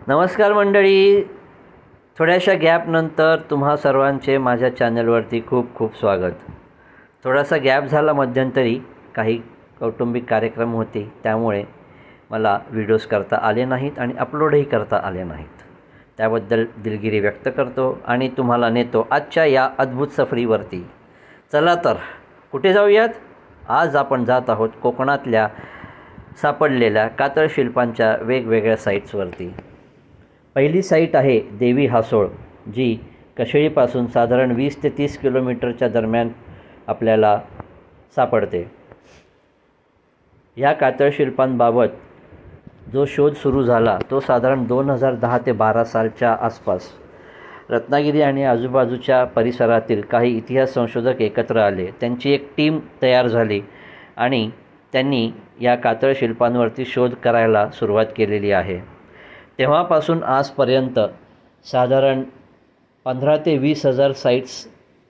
नमस्कार मंडळी, थोड्याशा गॅपनंतर तुम्हा सर्वांचे माझ्या चॅनलवरती खूप खूप स्वागत. थोडासा गॅप झाला मध्यंतरी, काही कौटुंबिक कार्यक्रम होते, त्यामुळे मला व्हिडिओज करता आले नाहीत आणि अपलोडही करता आले नाहीत. त्याबद्दल दिलगिरी व्यक्त करतो आणि तुम्हाला नेतो आजच्या या अद्भुत सफरीवरती. चला तर कुठे जाऊयात. आज आपण जात आहोत कोकणातल्या सापडलेल्या कातळ शिल्पांच्या वेगवेगळ्या साईट्सवरती. पहिली साईट आहे देवी हासोळ, जी कशेळीपासून साधारण 20 ते 30 किलोमीटरच्या दरम्यान आपल्याला सापडते. या कातळ शिल्पांबाबत जो शोध सुरू झाला तो साधारण 2010 ते 12 सालच्या आसपास. रत्नागिरी आणि आजूबाजूच्या परिसरातील काही इतिहास संशोधक एकत्र आले, त्यांची एक टीम तयार झाली आणि त्यांनी या कातळ शिल्पांवरती शोध करायला सुरुवात केलेली आहे. तेव्हापासून आजपर्यंत साधारण 15 ते 20 हजार साईट्स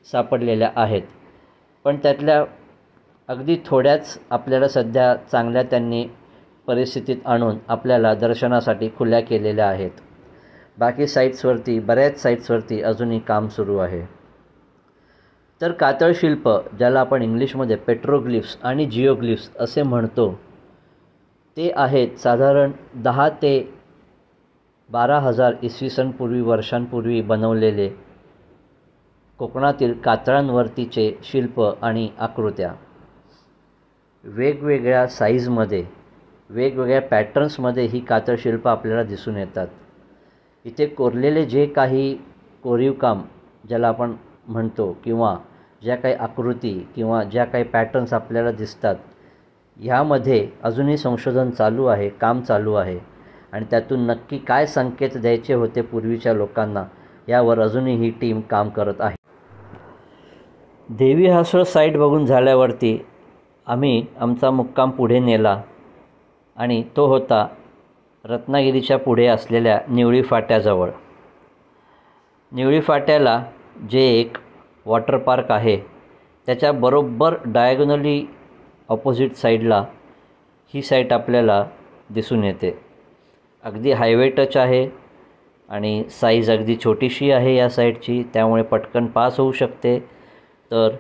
सापडलेल्या आहेत, पण त्यातल्या अगदी थोड्याच आपल्याला सध्या चांगल्या त्यांनी परिस्थितीत आणून आपल्याला दर्शनासाठी खुल्या केलेल्या आहेत. बाकी साईट्सवरती, बऱ्याच साईट्सवरती अजूनही काम सुरू आहे. तर कातळ शिल्प, ज्याला आपण इंग्लिशमध्ये पेट्रोग्लिफ्स आणि जिओग्लिफ्स असे म्हणतो, ते आहेत साधारण 10 ते 12,000 इसवी सन पूर्वी वर्षांपूर्वी बनवलेले कोकणातील कातळांवरतीचे शिल्प आणि आकृत्या. वेगवेगळ्या साईजमध्ये, वेगवेगळ्या पॅटर्न्समध्ये ही कातळ शिल्प आपल्याला दिसून येतात. इथे कोरलेले जे काही कोरीवकाम ज्याला आपण म्हणतो, किंवा ज्या काही आकृती किंवा ज्या काही पॅटर्न्स आपल्याला दिसतात, ह्यामध्ये अजूनही संशोधन चालू आहे, काम चालू आहे आणि त्यातून नक्की काय संकेत द्यायचे होते पूर्वीच्या लोकांना, यावर अजूनही ही टीम काम करत आहे. देवी हासोळ साईट बघून झाल्यावरती आम्ही आमचा मुक्काम पुढे नेला आणि तो होता रत्नागिरीच्या पुढे असलेल्या निवळी फाट्याजवळ. निवळी फाट्याला जे एक वॉटर पार्क आहे, त्याच्या बरोबर डायगोनली ऑपोजिट साईडला ही साईट आपल्याला दिसून येते. अगदी हायवे टच आहे आणि साईज अगदी छोटीशी आहे या साईटची, त्यामुळे पटकन पास होऊ शकते. तर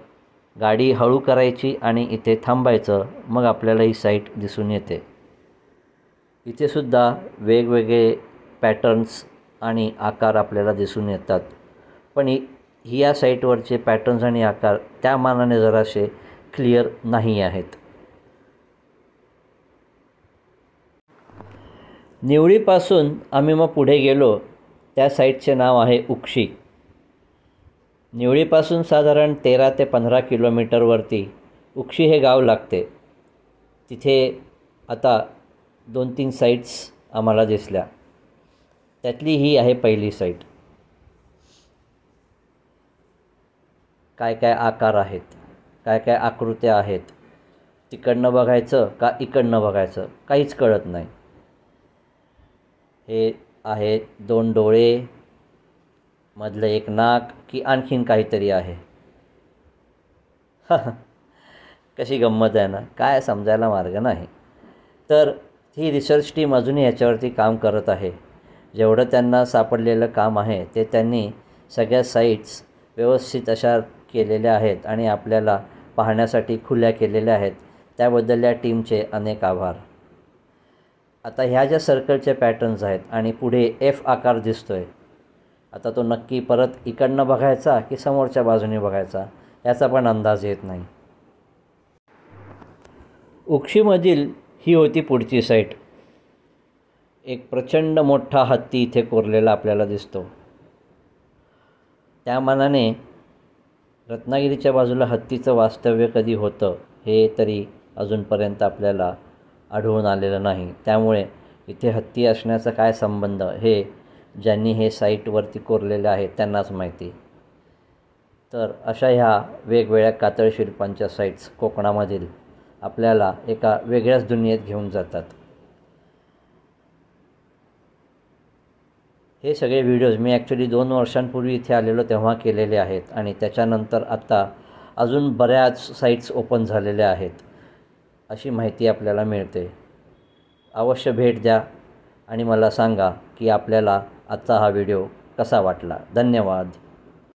गाडी हळू करायची आणि इथे थांबायचं, मग आपल्याला ही साईट दिसून येते. इथेसुद्धा वेगवेगळे पॅटर्न्स आणि आकार आपल्याला दिसून येतात, पण ही या साईटवरचे पॅटर्न्स आणि आकार त्या मानाने जरासे क्लिअर नाही आहेत. निवळीपासून आम्ही मग पुढे गेलो. त्या साईटचे नाव आहे उक्षी. निवळीपासून साधारण 13 ते 15 किलोमीटरवरती उक्षी हे गाव लागते. तिथे आता 2-3 साईट्स आम्हाला दिसल्या. त्यातली ही आहे पहिली साईट. काय काय आकार आहेत, काय काय आकृत्या आहेत, तिकडनं बघायचं का इकडनं बघायचं काहीच कळत नाही. हे आहे 2 डोळे, मधलं एक नाक, की आणखीन काहीतरी आहे. कशी गंमत आहे ना, काय समजायला मार्ग नाही. तर ही रिसर्च टीम अजूनही याच्यावरती काम करत आहे. जेवढं त्यांना सापडलेलं काम आहे ते त्यांनी सगळ्या साईट्स व्यवस्थित अशा केलेल्या आहेत आणि आपल्याला पाहण्यासाठी खुल्या केलेल्या आहेत. त्याबद्दल या टीमचे अनेक आभार. आता ह्या ज्या सर्कलचे पॅटर्न्स आहेत आणि पुढे एफ आकार दिसतो आहे, आता तो नक्की परत इकडनं बघायचा की समोरच्या बाजूने बघायचा याचा पण अंदाज येत नाही. उक्षीमधील ही होती पुढची साईट. एक प्रचंड मोठा हत्ती इथे कोरलेला आपल्याला दिसतो. त्या मानाने रत्नागिरीच्या बाजूला हत्तीचं वास्तव्य कधी होतं हे तरी अजूनपर्यंत आपल्याला आढळून आलेलं नाही. त्यामुळे इथे हत्ती असण्याचा काय संबंध हे ज्यांनी हे साईटवरती कोरलेले आहेत त्यांनाच माहिती. तर अशा ह्या वेगवेगळ्या कातळ शिल्पांच्या साईट्स कोकणामधील आपल्याला एका वेगळ्याच दुनियेत घेऊन जातात. हे सगळे व्हिडिओज मी ॲक्च्युली 2 वर्षांपूर्वी इथे आलेलो तेव्हा केलेले आहेत आणि त्याच्यानंतर आता अजून बऱ्याच साईट्स ओपन झालेल्या आहेत अशी माहिती आपल्याला मिळते. अवश्य भेट द्या. आणि मला सांगा की आपल्याला आजचा हा व्हिडिओ कसा वाटला. धन्यवाद.